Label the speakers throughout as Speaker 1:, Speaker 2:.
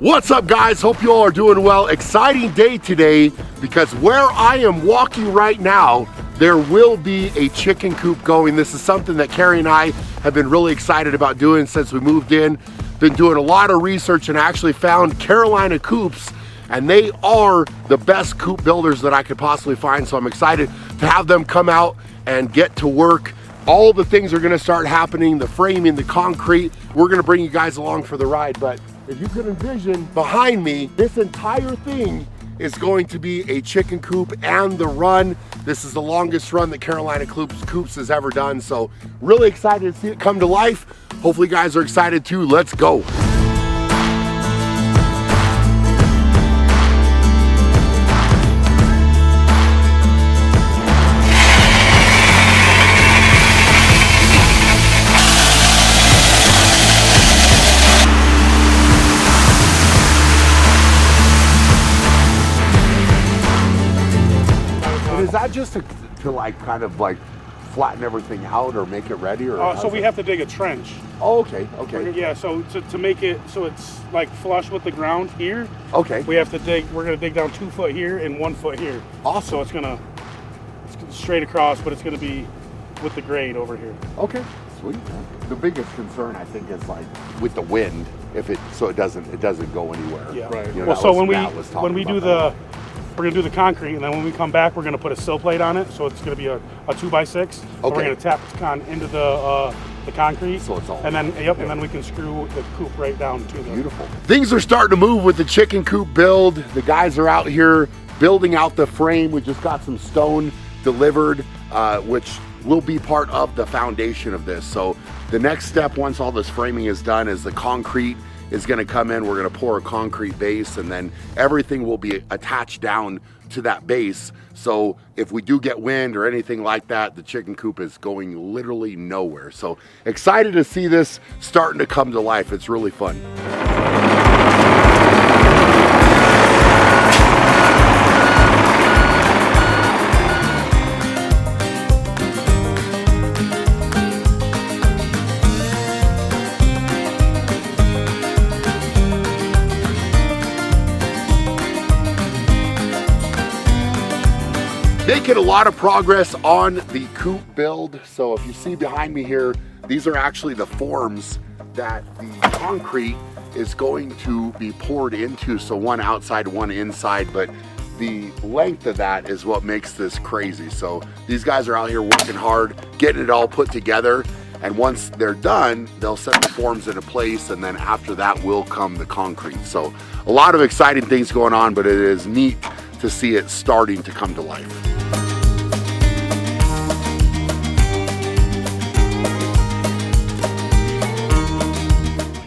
Speaker 1: What's up, guys? Hope you all are doing well. Exciting day today because where I am walking right now, there will be a chicken coop going. This is something that Carrie and I have been really excited about doing since we moved in. Been doing a lot of research and actually found Carolina Coops, and they are the best coop builders that I could possibly find. So I'm excited to have them come out and get to work. All the things are gonna start happening, the framing, the concrete. We're gonna bring you guys along for the ride, but if you could envision behind me, this entire thing is going to be a chicken coop and the run. This is the longest run that Carolina Coops has ever done. So really excited to see it come to life. Hopefully you guys are excited too. Let's go. Is that just to like kind of like flatten everything out or make it ready, or?
Speaker 2: So we have to dig a trench.
Speaker 1: Oh, okay, okay.
Speaker 2: Yeah, so to make it so it's like flush with the ground here.
Speaker 1: Okay.
Speaker 2: We have to dig. We're gonna dig down 2 foot here and 1 foot here.
Speaker 1: Awesome.
Speaker 2: So it's gonna straight across, but it's gonna be with the grade over here.
Speaker 1: Okay, sweet. The biggest concern I think is like with the wind, if it doesn't go anywhere.
Speaker 2: Yeah.
Speaker 1: Right. You know,
Speaker 2: well, so when we do
Speaker 1: the.
Speaker 2: We're gonna do the concrete, and then when we come back, we're gonna put a sill plate on it. So it's gonna be a 2x6.
Speaker 1: Okay.
Speaker 2: We're gonna tap into the concrete.
Speaker 1: So it's all.
Speaker 2: And then and then we can screw the coop right down to the.
Speaker 1: Beautiful. Things are starting to move with the chicken coop build. The guys are out here building out the frame. We just got some stone delivered, which will be part of the foundation of this. So the next step, once all this framing is done, is the concrete is going to come in. We're going to pour a concrete base, and then everything will be attached down to that base. So if we do get wind or anything like that, the chicken coop is going literally nowhere. So excited to see this starting to come to life. It's really fun. Making a lot of progress on the coop build. So if you see behind me here, these are actually the forms that the concrete is going to be poured into. So one outside, one inside, but the length of that is what makes this crazy. So these guys are out here working hard, getting it all put together. And once they're done, they'll set the forms into place, and then after that will come the concrete. So a lot of exciting things going on, but it is neat to see it starting to come to life.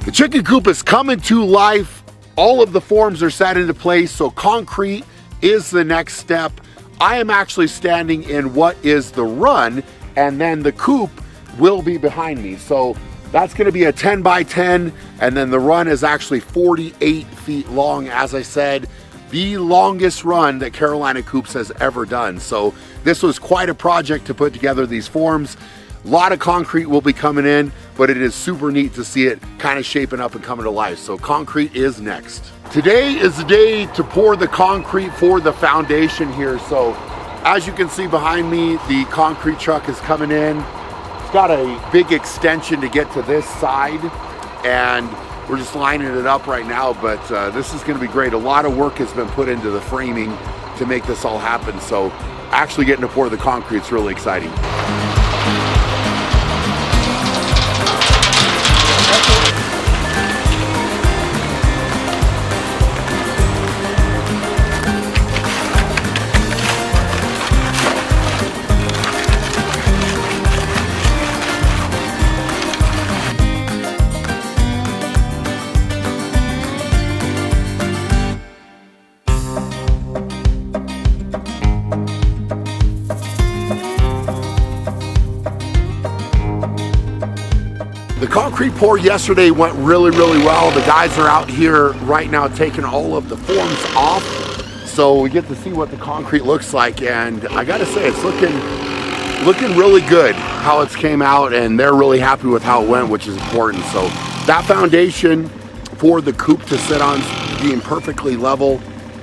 Speaker 1: The chicken coop is coming to life. All of the forms are set into place, so concrete is the next step. I am actually standing in what is the run, and then the coop will be behind me. So that's gonna be a 10 by 10, and then the run is actually 48 feet long. As I said, the longest run that Carolina Coops has ever done. So this was quite a project to put together these forms. A lot of concrete will be coming in, but it is super neat to see it kind of shaping up and coming to life. So concrete is next. Today is the day to pour the concrete for the foundation here. So as you can see behind me, the concrete truck is coming in. It's got a big extension to get to this side, and we're just lining it up right now, but this is gonna be great. A lot of work has been put into the framing to make this all happen. So actually getting to pour the concrete is really exciting. The concrete pour yesterday went really well. The guys are out here right now taking all of the forms off, so we get to see what the concrete looks like, and I gotta say, it's looking really good how it's came out, and they're really happy with how it went, which is important. So that foundation for the coop to sit on being perfectly level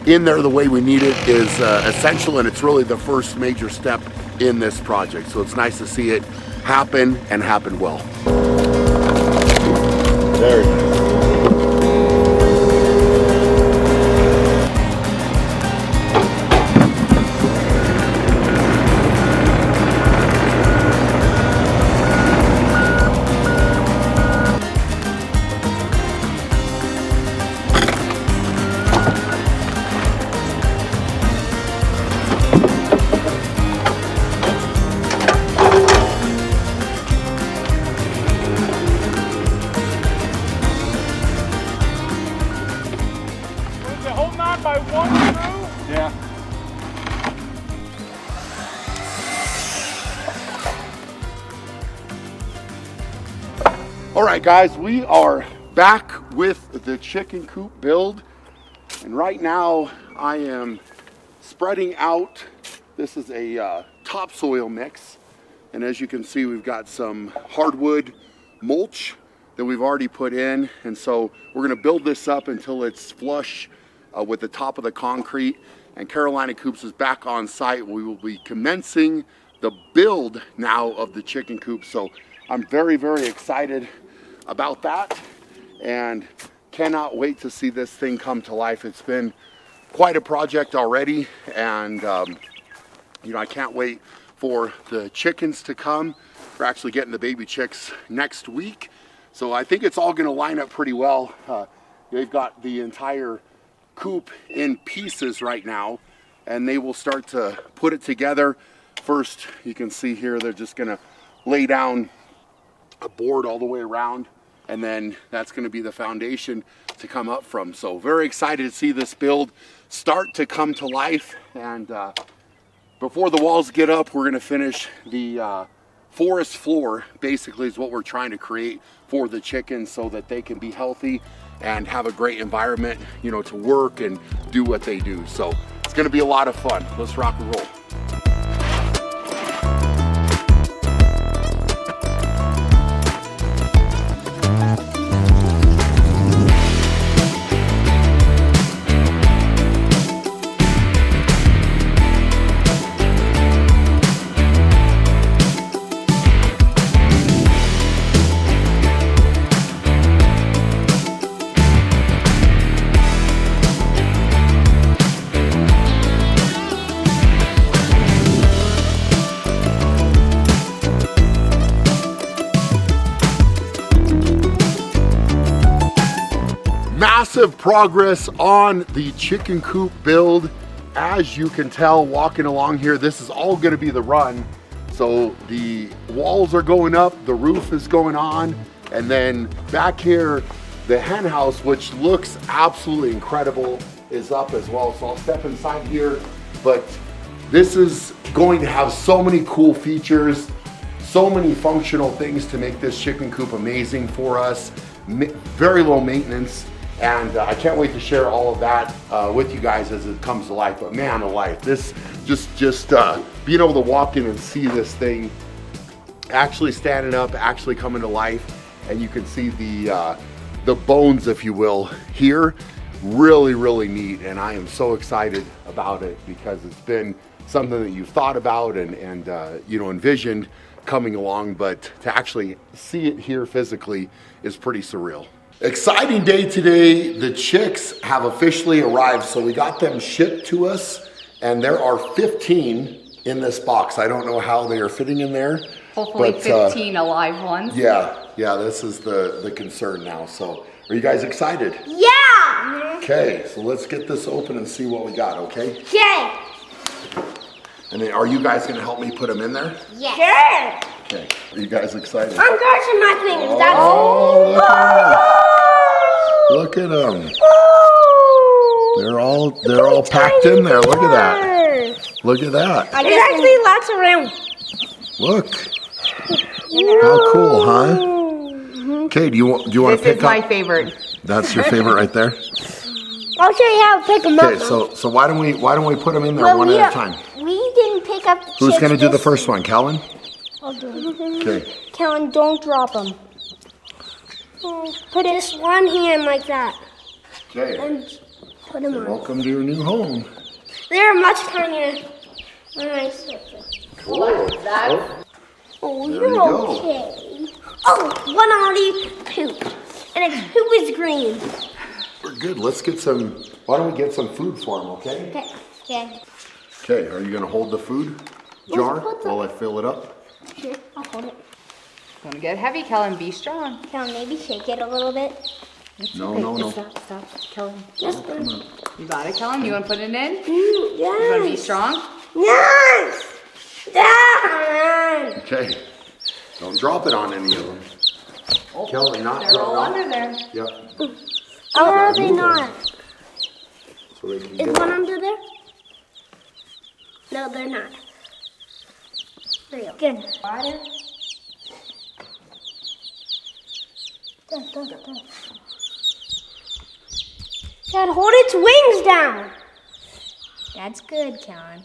Speaker 1: in there the way we need it is essential, and it's really the first major step in this project. So it's nice to see it happen and happen well. Very nice.
Speaker 2: By one screw?
Speaker 3: Yeah.
Speaker 1: All right, guys, we are back with the chicken coop build. And right now I am spreading out. This is a topsoil mix. And as you can see, we've got some hardwood mulch that we've already put in. And so we're gonna build this up until it's flush with the top of the concrete. And Carolina Coops is back on site. We will be commencing the build now of the chicken coop. So I'm very, very excited about that and cannot wait to see this thing come to life. It's been quite a project already, and you know, I can't wait for the chickens to come. We're actually getting the baby chicks next week. So I think it's all gonna line up pretty well. They've got the entire coop in pieces right now, and they will start to put it together. First, you can see here, they're just gonna lay down a board all the way around, and then that's gonna be the foundation to come up from. So very excited to see this build start to come to life. And before the walls get up, we're gonna finish the forest floor, basically, is what we're trying to create for the chickens so that they can be healthy and have a great environment, you know, to work and do what they do. So it's gonna be a lot of fun. Let's rock and roll. Massive progress on the chicken coop build. As you can tell, walking along here, this is all going to be the run. So the walls are going up, the roof is going on, and then back here, the hen house, which looks absolutely incredible, is up as well. So I'll step inside here, but this is going to have so many cool features, so many functional things to make this chicken coop amazing for us. Very low maintenance. And I can't wait to share all of that with you guys as it comes to life. But man alive, this just being able to walk in and see this thing actually standing up, actually coming to life, and you can see the bones, if you will, here. Really, really neat, and I am so excited about it because it's been something that you've thought about and you know, envisioned coming along, but to actually see it here physically is pretty surreal. Exciting day today. The chicks have officially arrived. So we got them shipped to us, and there are 15 in this box. I don't know how they are fitting in there.
Speaker 4: Hopefully but, 15 alive ones.
Speaker 1: Yeah, this is the concern now. So are you guys excited?
Speaker 5: Yeah!
Speaker 1: Okay, so let's get this open and see what we got, okay?
Speaker 5: Okay.
Speaker 1: And then are you guys gonna help me put them in there?
Speaker 5: Yes. Sure.
Speaker 1: Okay, are you guys excited?
Speaker 5: I'm crossing my fingers.
Speaker 1: Oh, look at them. They're all packed in there. Look at that. Look at that.
Speaker 5: There's actually lots around.
Speaker 1: Look. How cool, huh? Okay, do you want to pick up?
Speaker 4: This is my favorite.
Speaker 1: That's your favorite right there?
Speaker 5: I'll show you how to pick them up.
Speaker 1: Okay, so why don't we put them in there one at a time?
Speaker 5: We didn't pick up the
Speaker 1: Who's
Speaker 5: chips
Speaker 1: going to do the first one, Calvin?
Speaker 5: I'll do it.
Speaker 1: Okay.
Speaker 5: Calvin, don't drop them. Put it one hand like that.
Speaker 1: Okay.
Speaker 5: And Put them on.
Speaker 1: Welcome to your new home.
Speaker 5: They're much tinier than I expected.
Speaker 1: Cool.
Speaker 5: Oh,
Speaker 1: There
Speaker 5: you're
Speaker 1: you go.
Speaker 5: okay. Oh, one already pooped. And its poop is green.
Speaker 1: We're good. Let's get some, why don't we get some food for him, okay?
Speaker 5: Okay. Okay.
Speaker 1: Okay, are you gonna hold the food jar
Speaker 5: What's the-
Speaker 1: while I fill it up?
Speaker 5: Sure, I'll hold it.
Speaker 4: Don't get heavy, Kellen. Be strong.
Speaker 5: Can I maybe shake it a little bit?
Speaker 1: No.
Speaker 4: Stop, Kellen.
Speaker 5: Just
Speaker 4: You got it, Kellen? You want to put it in?
Speaker 5: yes.
Speaker 4: You want to be strong?
Speaker 5: Yes. Yes.
Speaker 1: Okay. Don't drop it on any of them. Kelly, not
Speaker 4: They're all
Speaker 1: drop.
Speaker 4: under there.
Speaker 1: Yep.
Speaker 5: Or are they not?
Speaker 1: So they can
Speaker 5: Is
Speaker 1: get
Speaker 5: one under there? No, they're not. There you go. Good. Water. Dad, hold its wings down. That's good, Kellen.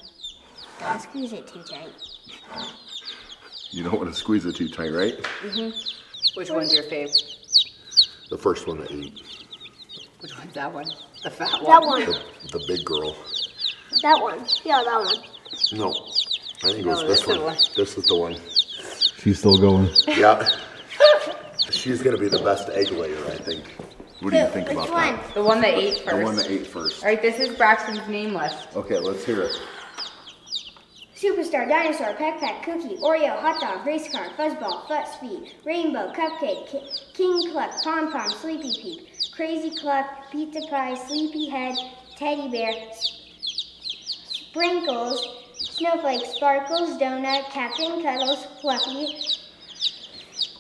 Speaker 5: Don't squeeze it too tight.
Speaker 1: You don't want to squeeze it too tight, right?
Speaker 4: Which one's your fave?
Speaker 1: The first one that ate.
Speaker 4: Which one's that one? The fat one?
Speaker 5: That one.
Speaker 1: The big girl.
Speaker 5: That one. Yeah, that one.
Speaker 1: No. I think it was
Speaker 4: No,
Speaker 1: this
Speaker 4: this is the
Speaker 1: one.
Speaker 4: one.
Speaker 1: This is the one.
Speaker 3: She's still going.
Speaker 1: Yeah. She's gonna be the best egg layer, I think. What do you think
Speaker 5: Which
Speaker 1: about
Speaker 5: one?
Speaker 1: that?
Speaker 4: The one that ate first.
Speaker 1: The one that ate first.
Speaker 4: All right, this is Braxton's name list.
Speaker 1: Okay, let's hear it.
Speaker 5: Superstar, dinosaur, peck, cookie, Oreo, hot dog, race car, fuzzball, foot speed, rainbow, cupcake, king cluck, pom pom, sleepy peep, crazy cluck, pizza pie, sleepy head, teddy bear, sprinkles, snowflake, sparkles, donut, Captain Cuddles, fluffy,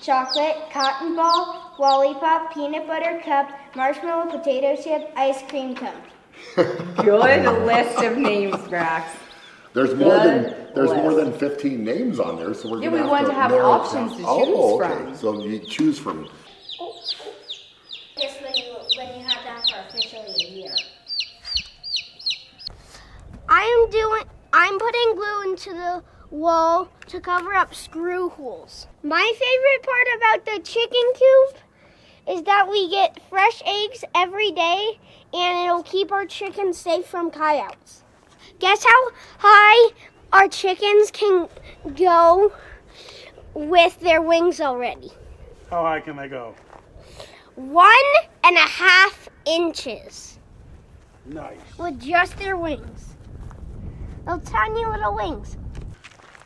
Speaker 5: chocolate, cotton ball, lollipop, peanut butter cup, marshmallow, potato chip, ice cream cone.
Speaker 4: Good list of names, Brax.
Speaker 1: There's more than 15 names on there, so we're
Speaker 4: Yeah,
Speaker 1: gonna
Speaker 4: we want to have
Speaker 1: narrow it
Speaker 4: options
Speaker 1: down.
Speaker 4: to
Speaker 1: Oh,
Speaker 4: choose
Speaker 1: okay.
Speaker 4: from.
Speaker 1: So you choose from.
Speaker 5: Just when you have that for officially a year. I'm putting glue into the wall to cover up screw holes. My favorite part about the chicken coop is that we get fresh eggs every day and it'll keep our chickens safe from coyotes. Guess how high our chickens can go with their wings already?
Speaker 2: How high can they go?
Speaker 5: 1.5 inches
Speaker 2: Nice.
Speaker 5: with just their wings. Little tiny little wings.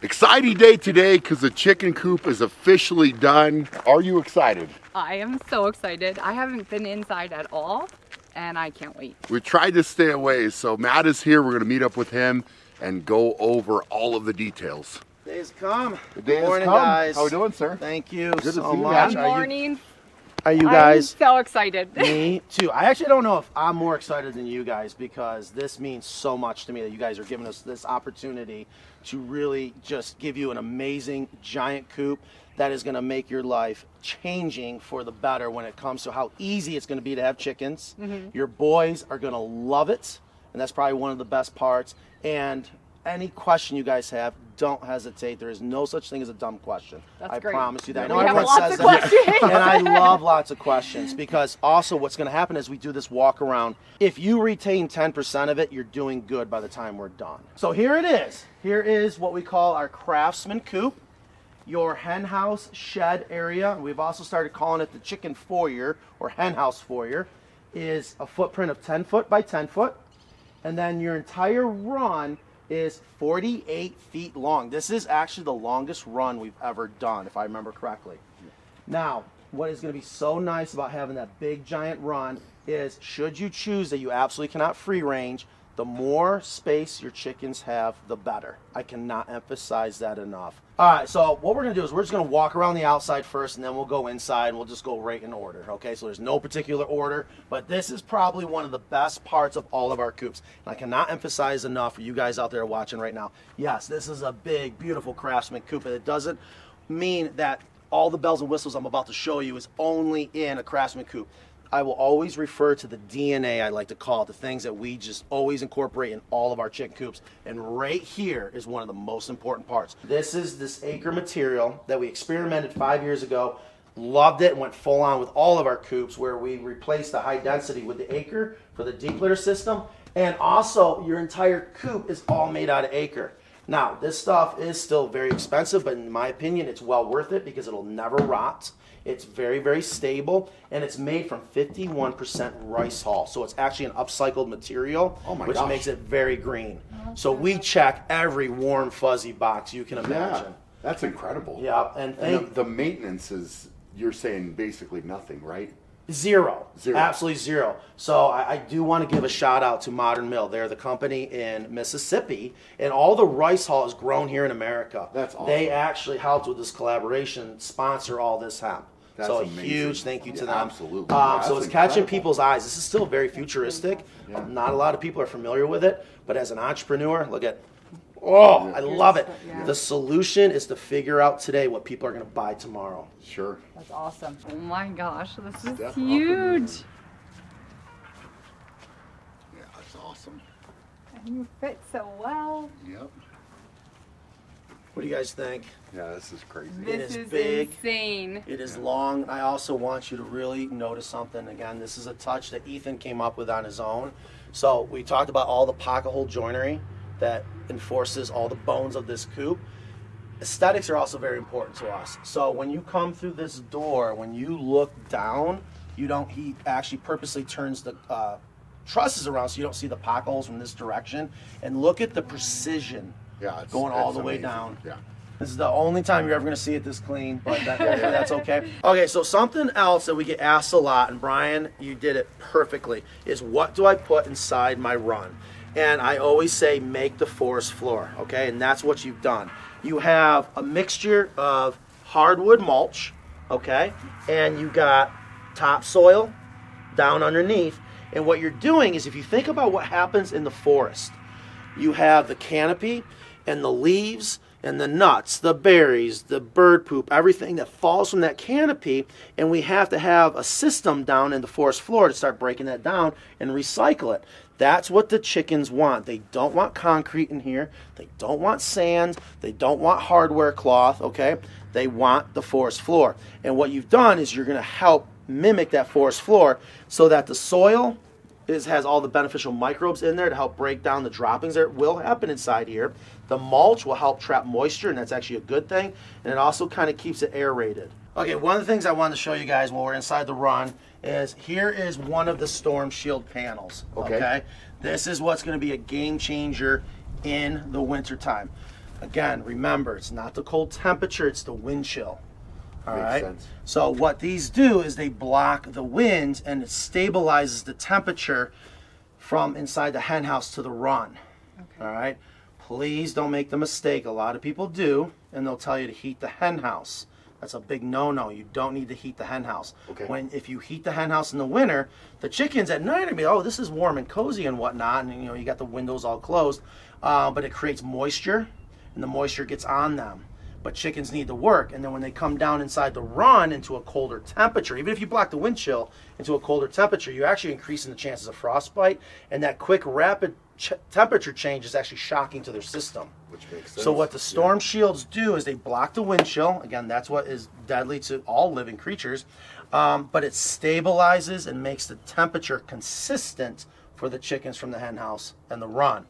Speaker 1: Exciting day today because the chicken coop is officially done. Are you excited?
Speaker 4: I am so excited. I haven't been inside at all, and I can't wait.
Speaker 1: We tried to stay away, so Matt is here. We're going to meet up with him and go over all of the details.
Speaker 6: Day's come.
Speaker 1: The day
Speaker 6: Good morning,
Speaker 1: has come.
Speaker 6: guys.
Speaker 1: How we doing, sir?
Speaker 6: Thank you
Speaker 1: Good to
Speaker 6: so
Speaker 1: see you,
Speaker 6: much.
Speaker 1: man.
Speaker 4: Good morning.
Speaker 6: Are you guys?
Speaker 4: I'm so excited.
Speaker 6: Me too. I actually don't know if I'm more excited than you guys because this means so much to me that you guys are giving us this opportunity to really just give you an amazing giant coop that is going to make your life changing for the better when it comes to how easy it's going to be to have chickens. Your boys are going to love it, and that's probably one of the best parts. And any question you guys have, don't hesitate. There is no such thing as a dumb question.
Speaker 4: That's
Speaker 6: I
Speaker 4: great.
Speaker 6: promise you that. I know
Speaker 4: We have
Speaker 6: everyone
Speaker 4: lots
Speaker 6: says
Speaker 4: of
Speaker 6: that,
Speaker 4: questions.
Speaker 6: and I love lots of questions because also what's going to happen as we do this walk around, if you retain 10% of it, you're doing good by the time we're done. So here it is. Here is what we call our Craftsman coop, your hen house shed area. We've also started calling it the chicken foyer or hen house foyer. Is a footprint of 10 foot by 10 foot, and then your entire run is 48 feet long. This is actually the longest run we've ever done, if I remember correctly. Now, what is going to be so nice about having that big giant run is, should you choose that you absolutely cannot free range, the more space your chickens have, the better. I cannot emphasize that enough. All right, so what we're going to do is we're just going to walk around the outside first, and then we'll go inside, and we'll just go right in order, okay? So there's no particular order, but this is probably one of the best parts of all of our coops. And I cannot emphasize enough for you guys out there watching right now. Yes, this is a big, beautiful Craftsman coop, and it doesn't mean that all the bells and whistles I'm about to show you is only in a Craftsman coop. I will always refer to the DNA, I like to call it, the things that we just always incorporate in all of our chicken coops. And right here is one of the most important parts. This is this acre material that we experimented 5 years ago. Loved it and went full on with all of our coops, where we replaced the high density with the acre for the deep litter system. And also your entire coop is all made out of acre. Now, this stuff is still very expensive, but in my opinion, it's well worth it because it'll never rot. It's very, very stable, and it's made from 51% rice hull. So it's actually an upcycled material, which makes it very green. So we check every warm, fuzzy box you can imagine.
Speaker 1: Yeah, that's incredible.
Speaker 6: Yeah, and
Speaker 1: the maintenance is, you're saying basically nothing, right?
Speaker 6: Zero. Absolutely zero. So I do want to give a shout out to Modern Mill. They're the company in Mississippi, and all the rice hull is grown here in America.
Speaker 1: That's awesome.
Speaker 6: They actually helped with this collaboration, sponsor all this hemp.
Speaker 1: That's
Speaker 6: so
Speaker 1: amazing.
Speaker 6: A huge thank you to them.
Speaker 1: Absolutely.
Speaker 6: So it's catching people's eyes. This is still very futuristic.
Speaker 1: Yeah.
Speaker 6: Not a lot of people are familiar with it, but as an entrepreneur, look at, oh, I love it.
Speaker 4: Yeah.
Speaker 6: The solution is to figure out today what people are going to buy tomorrow.
Speaker 1: Sure.
Speaker 4: That's awesome. Oh my gosh, this is
Speaker 1: Step up
Speaker 4: huge.
Speaker 1: Yeah, that's awesome.
Speaker 4: And you fit so well.
Speaker 1: Yep.
Speaker 6: What do you guys think?
Speaker 1: Yeah, this is crazy.
Speaker 4: This
Speaker 6: is
Speaker 4: is
Speaker 6: big.
Speaker 4: insane.
Speaker 6: It is long. I also want you to really notice something. Again, this is a touch that Ethan came up with on his own. So we talked about all the pocket hole joinery that enforces all the bones of this coop. Aesthetics are also very important to us. So when you come through this door, when you look down, he actually purposely turns the trusses around so you don't see the pocket holes from this direction. And look at the precision going all the way down.
Speaker 1: Yeah.
Speaker 6: This is the only time you're ever going to see it this clean, but that's okay. Okay, so something else that we get asked a lot, and Brian, you did it perfectly, is what do I put inside my run? And I always say make the forest floor, okay? And that's what you've done. You have a mixture of hardwood mulch, okay? And you got topsoil down underneath. And what you're doing is, if you think about what happens in the forest, you have the canopy and the leaves and the nuts, the berries, the bird poop, everything that falls from that canopy, and we have to have a system down in the forest floor to start breaking that down and recycle it. That's what the chickens want. They don't want concrete in here. They don't want sand. They don't want hardware cloth, okay? They want the forest floor. And what you've done is you're going to help mimic that forest floor so that the soil has all the beneficial microbes in there to help break down the droppings that will happen inside here. The mulch will help trap moisture, and that's actually a good thing. And it also kind of keeps it aerated. Okay, one of the things I wanted to show you guys while we're inside the run is here is one of the storm shield panels. Okay? This is what's going to be a game changer in the wintertime. Again, remember, it's not the cold temperature, it's the wind chill. All right.
Speaker 1: sense.
Speaker 6: So what these do is they block the wind, and it stabilizes the temperature from inside the hen house to the run. Okay. All right. Please don't make the mistake. A lot of people do, and they'll tell you to heat the hen house. That's a big no-no. You don't need to heat the hen house.
Speaker 1: Okay.
Speaker 6: If you heat the hen house in the winter, the chickens at night are gonna be, oh, this is warm and cozy and whatnot, and you got the windows all closed, but it creates moisture, and the moisture gets on them. But chickens need to work, and then when they come down inside the run into a colder temperature, even if you block the wind chill into a colder temperature, you're actually increasing the chances of frostbite, and that quick, rapid temperature change is actually shocking to their system.
Speaker 1: Which makes sense.
Speaker 6: So what the storm shields do is they block the wind chill. Again, that's what is deadly to all living creatures, but it stabilizes and makes the temperature consistent for the chickens from the hen house and the run.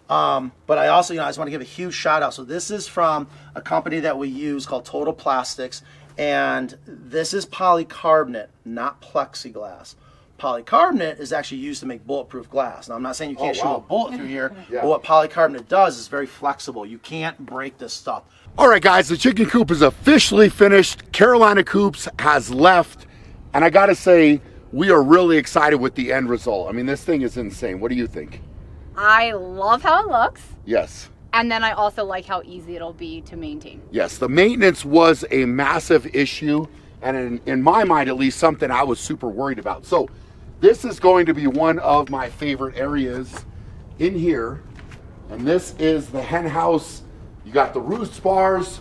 Speaker 6: But I also, I just want to give a huge shout out. So this is from a company that we use called Total Plastics, and this is polycarbonate, not plexiglass. Polycarbonate is actually used to make bulletproof glass. Now, I'm not saying you can't shoot a bullet through here, but what polycarbonate does is very flexible. You can't break this stuff.
Speaker 1: All right, guys, the chicken coop is officially finished. Carolina Coops has left, and I got to say, we are really excited with the end result. I mean, this thing is insane. What do you think?
Speaker 4: I love how it looks.
Speaker 1: Yes.
Speaker 4: And then I also like how easy it'll be to maintain.
Speaker 1: Yes, the maintenance was a massive issue, and in my mind, at least, something I was super worried about. So this is going to be one of my favorite areas in here, and this is the hen house. You got the roost bars.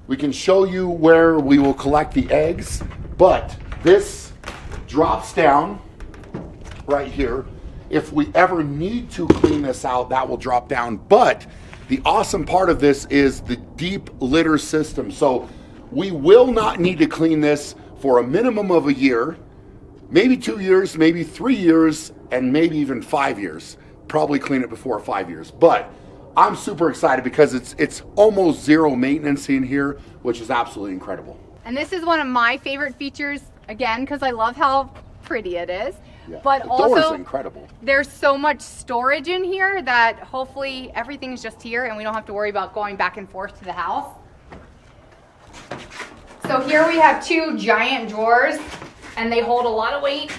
Speaker 1: We can show you where we will collect the eggs, but this drops down right here. If we ever need to clean this out, that will drop down. But the awesome part of this is the deep litter system. So we will not need to clean this. for a minimum of a year, maybe 2 years, maybe 3 years, and maybe even 5 years. Probably clean it before 5 years. But I'm super excited because it's almost zero maintenance in here, which is absolutely incredible.
Speaker 4: And this is one of my favorite features, again, because I love how pretty it is.
Speaker 1: Yeah.
Speaker 4: But
Speaker 1: the door is
Speaker 4: also,
Speaker 1: incredible.
Speaker 4: there's so much storage in here that hopefully everything is just here and we don't have to worry about going back and forth to the house. So here we have 2 giant drawers and they hold a lot of weight,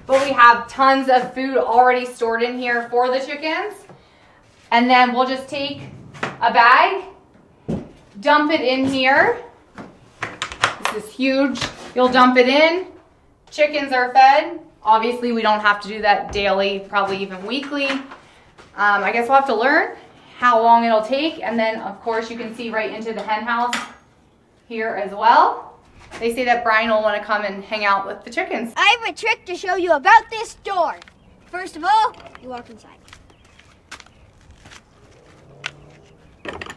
Speaker 4: but we have tons of food already stored in here for the chickens. And then we'll just take a bag, dump it in here. This is huge. You'll dump it in. Chickens are fed. Obviously, we don't have to do that daily, probably even weekly. I guess we'll have to learn how long it'll take. And then, of course, you can see right into the hen house here as well. They say that Brian will want to come and hang out with the chickens.
Speaker 5: I have a trick to show you about this door. First of all, you walk inside.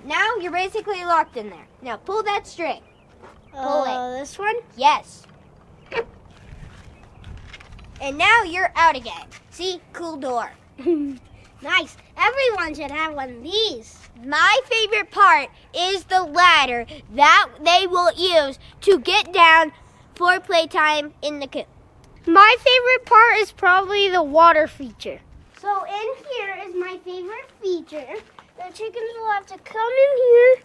Speaker 5: Now you're basically locked in there. Now pull that string. Pull it. This one? Yes. And now you're out again. See? Cool door. Nice. Everyone should have one of these. My favorite part is the ladder that they will use to get down for playtime in the coop. My favorite part is probably the water feature. So in here is my favorite feature. The chickens will have to come in here,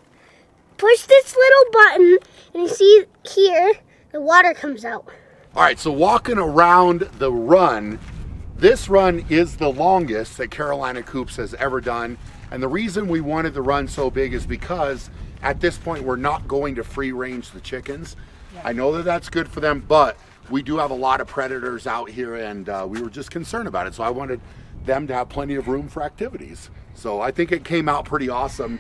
Speaker 5: push this little button, and you see here, the water comes out.
Speaker 1: All right, so walking around the run, this run is the longest that Carolina Coops has ever done. And the reason we wanted the run so big is because at this point, we're not going to free range the chickens. I know that that's good for them, but we do have a lot of predators out here and we were just concerned about it. So I wanted them to have plenty of room for activities. So I think it came out pretty awesome.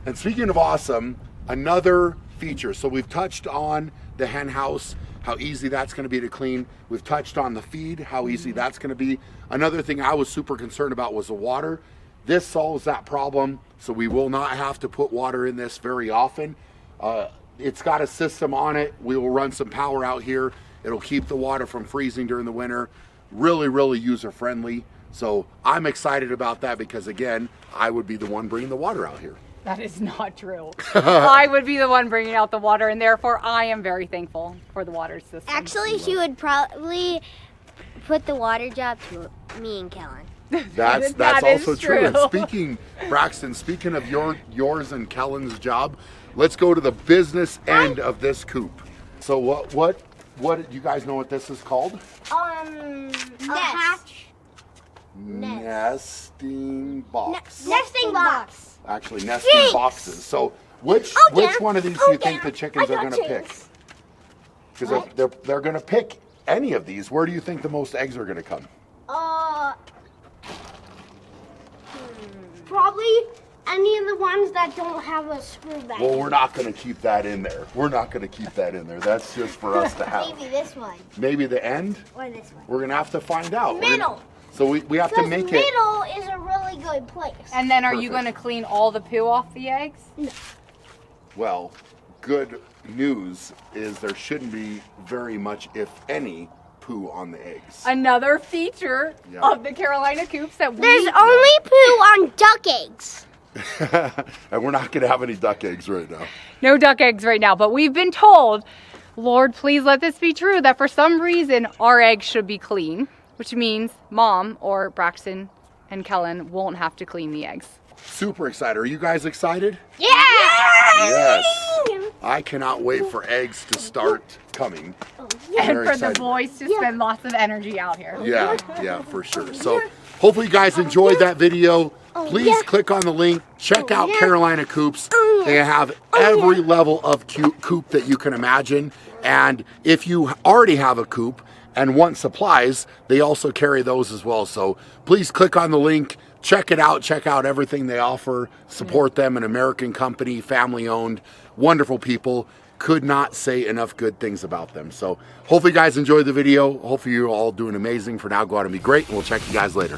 Speaker 1: And speaking of awesome, another feature. So we've touched on the hen house, how easy that's going to be to clean. We've touched on the feed, how easy that's going to be. Another thing I was super concerned about was the water. This solves that problem, so we will not have to put water in this very often. It's got a system on it. We will run some power out here. It'll keep the water from freezing during the winter. Really, really user-friendly. So I'm excited about that because, again, I would be the one bringing the water out here.
Speaker 4: That is not true. I would be the one bringing out the water, and therefore I am very thankful for the water system.
Speaker 5: Actually, she would probably put the water job to me and Kellen.
Speaker 1: That's
Speaker 4: That
Speaker 1: also
Speaker 4: is
Speaker 1: true. And
Speaker 4: true.
Speaker 1: speaking, Braxton, speaking of yours and Kellen's job, let's go to the business end of this coop. So what you guys know what this is called?
Speaker 5: Hatch.
Speaker 1: Nesting box.
Speaker 5: Nesting box.
Speaker 1: Actually, nesting boxes. So which one of these do you think the chickens are going to pick? Because they're going to pick any of these. Where do you think the most eggs are going to come?
Speaker 5: Probably any of the ones that don't have a screw back.
Speaker 1: Well, we're not going to keep that in there. We're not going to keep that in there. That's just for us to have.
Speaker 5: Maybe this one.
Speaker 1: Maybe the end?
Speaker 5: Or this one.
Speaker 1: We're going to have to find out.
Speaker 5: Middle.
Speaker 1: So we have to
Speaker 5: Because
Speaker 1: make it.
Speaker 5: middle is a really good place.
Speaker 4: And then are you
Speaker 1: Perfect.
Speaker 4: going to clean all the poo off the eggs?
Speaker 1: Well, good news is there shouldn't be very much, if any, poo on the eggs.
Speaker 4: Another feature of the Carolina Coops that
Speaker 5: There's only poo on duck eggs.
Speaker 1: And we're not going to have any duck eggs right now.
Speaker 4: No duck eggs right now, but we've been told, Lord, please let this be true, that for some reason our eggs should be clean, which means Mom or Braxton and Kellen won't have to clean the eggs.
Speaker 1: Super excited. Are you guys excited?
Speaker 5: Yeah!
Speaker 1: Yes. I cannot wait for eggs to start coming.
Speaker 4: And
Speaker 1: Very
Speaker 4: for
Speaker 1: excited.
Speaker 4: the boys to spend lots of energy out here.
Speaker 1: Yeah, for sure. So hopefully you guys enjoyed that video. Please click on the link. Check out Carolina Coops. They have every level of coop that you can imagine. And if you already have a coop and want supplies, they also carry those as well. So please click on the link. Check it out. Check out everything they offer. Support them, an American company, family owned, wonderful people. Could not say enough good things about them. So hopefully you guys enjoyed the video. Hopefully you're all doing amazing. For now, go out and be great. And we'll check you guys later.